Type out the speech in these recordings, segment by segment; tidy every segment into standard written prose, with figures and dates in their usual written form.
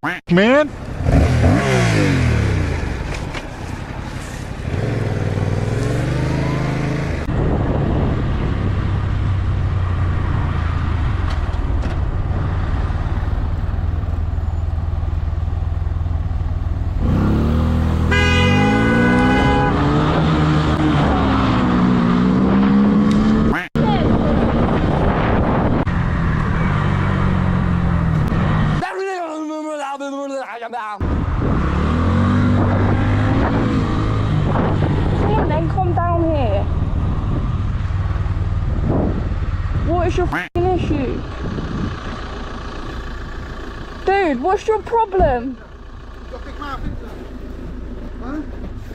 man. Come on then, calm down here. What is your f***ing issue? Dude, what's your problem?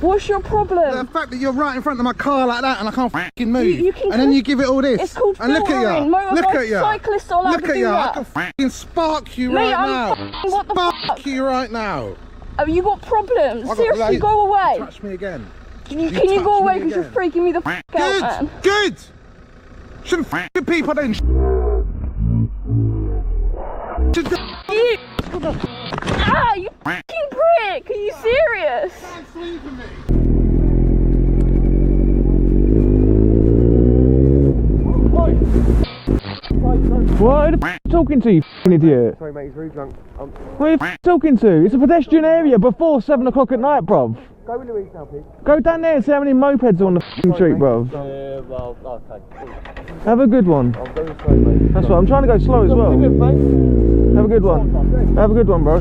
What's your problem? The fact that you're right in front of my car like that and I can't f***ing move. And then you give it all this. It's called and look at you. Look at you. Cyclists are allowed Look to at do you. that. I can f***ing spark you Mate, right now. What the Spark fuck? you right now. Have you got problems? Seriously, go away. Touch me again. Can you go away because you're freaking me the f*** out, man? Good. Shouldn't f***ing people then. Ah, you f***ing prick! Are you serious? What are the f*** talking to, you f***ing idiot? Sorry mate, he's really drunk. What are you f*** talking to? It's a pedestrian area before 7 o'clock at night, bruv. Go with Louise now, please. Go down there and see how many mopeds are on the f***ing street, bruv. Well, okay. Have a good one. I'm very sorry, mate. That's what I'm trying to go slow as well. Have a good one. Have a good one, bro.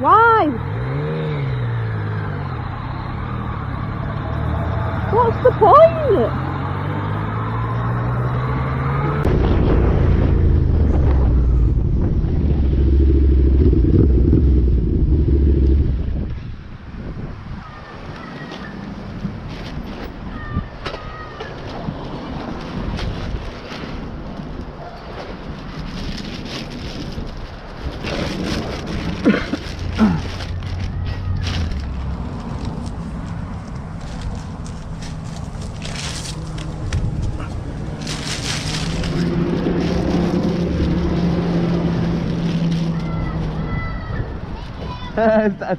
Why? What's the point?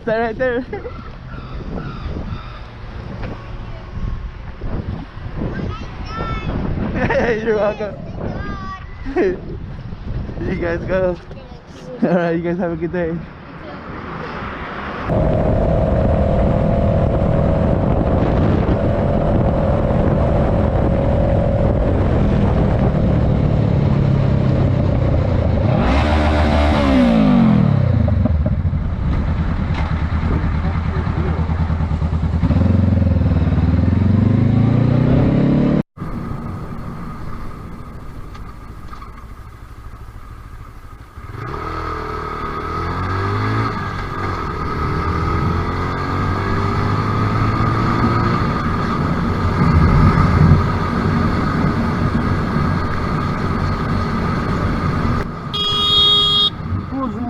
Stay right there. You're welcome. You guys go. Alright, you guys have a good day.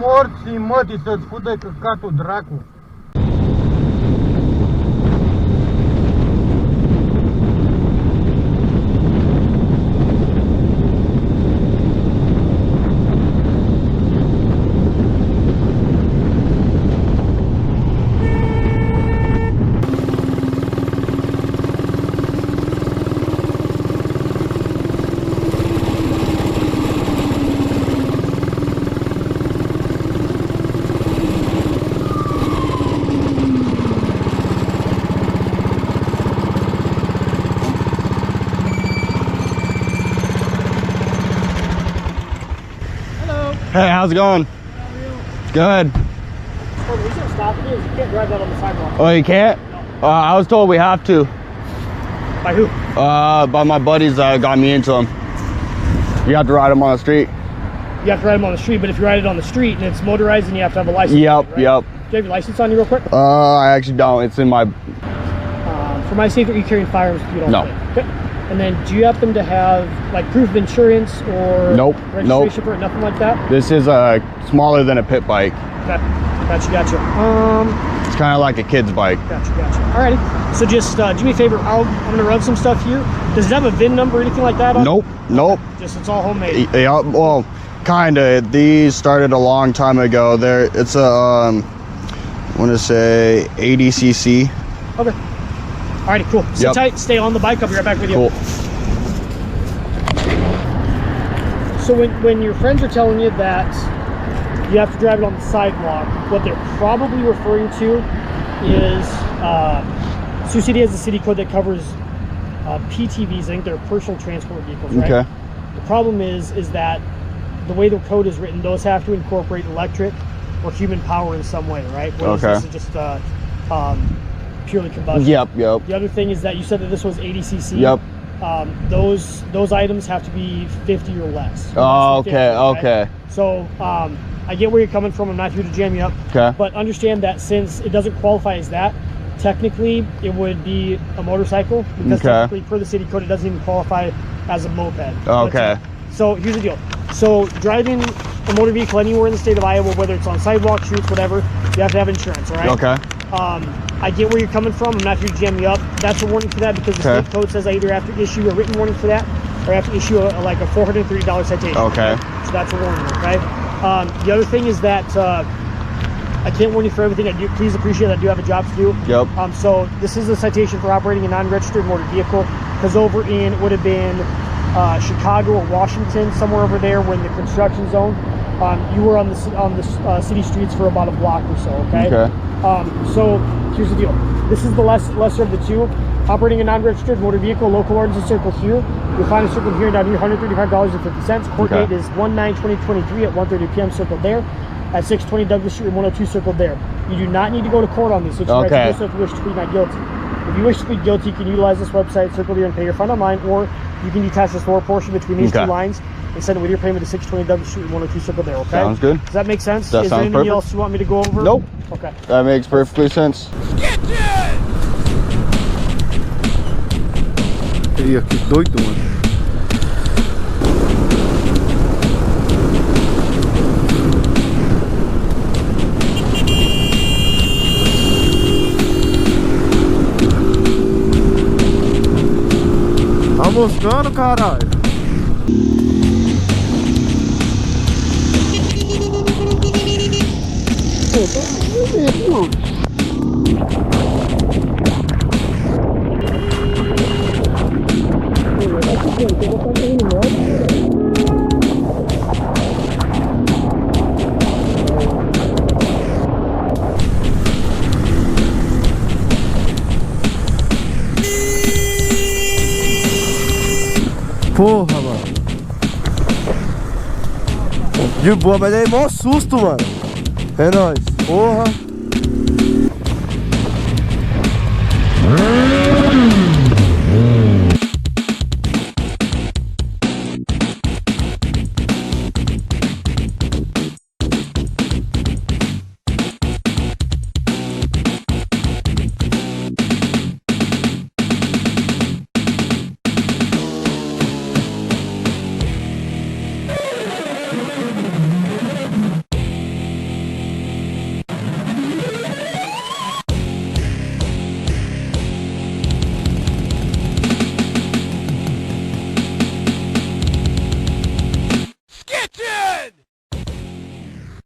Morți, mătii, să-ți fudă căcatul dracu. Hey, how's it going? Good. Oh, the reason I'm stopping you is you can't drive that on the sidewalk. Oh, you can't? No. I was told we have to. By who? By my buddies that got me into them. You have to ride them on the street. You have to ride them on the street, but if you ride it on the street and it's motorized, then you have to have a license. Yep, right? yep. Do you have your license on you real quick? I actually don't. It's in my... For my safety, are you carrying firearms if you don't? No. Okay. And then do you happen to have like proof of insurance or Nope. registration for it? Nothing like that? This is smaller than a pit bike. Okay. Gotcha. It's kind of like a kid's bike. Gotcha. Alrighty. So just do me a favor. I'm gonna run some stuff here. Does it have a VIN number or anything like that on it? Nope. Just it's all homemade. Yeah, well, kinda. These started a long time ago. It's a, I want to say 80cc. Okay. Alrighty, cool. Sit tight, stay on the bike. I'll be right back with you. Cool. So when your friends are telling you that you have to drive it on the sidewalk, what they're probably referring to is Sioux City has a city code that covers PTVs. I think they're personal transport vehicles, right? Okay. The problem is that the way the code is written, those have to incorporate electric or human power in some way, right? Whereas Okay. this is just purely combustion. Yep. The other thing is that you said that this was 80cc. Yep. Those items have to be 50 or less. Oh, Less than 50, okay. right? Okay. So I get where you're coming from. I'm not here to jam you up. Okay. But understand that since it doesn't qualify as that, technically it would be a motorcycle because technically per the city code it doesn't even qualify as a moped. Okay. So here's the deal. So driving a motor vehicle anywhere in the state of Iowa, whether it's on sidewalks, streets, whatever, you have to have insurance, all right? Okay. I get where you're coming from. I'm not here to jam you up. That's a warning for that because the state code says I either have to issue a written warning for that or I have to issue like a $430 citation. Okay. So that's a warning, okay? The other thing is that I can't warn you for everything I do. Please appreciate that I do have a job to do. Yep. So this is a citation for operating a non-registered motor vehicle because over in, it would have been Chicago or Washington, somewhere over there when the construction zone, you were on the city streets for about a block or so, okay? So here's the deal. This is the lesser of the two. Operating a non-registered motor vehicle, local ordinance circle here. You'll find a circle here down here, $135.50. Court date is 1/9/2023 at 1:30 p.m. circled there. At 620 Douglas Street, 102 circled there. You do not need to go to court on these. So if you wish to plead not guilty. If you wish to plead guilty, you can utilize this website, circle here and pay your fine online, or you can detach this lower portion between these two lines and send it with your payment to 620 Douglas Street, 102 circle there, okay? Sounds good. Does that make sense? That is sounds there anything else you want me to go over? Nope. Okay. That makes perfectly sense. Jaki doido, mano. Tá moscando, caralho. Pô, tá Porra, mano. De boa, mas aí mó susto, mano. É nóis. Porra.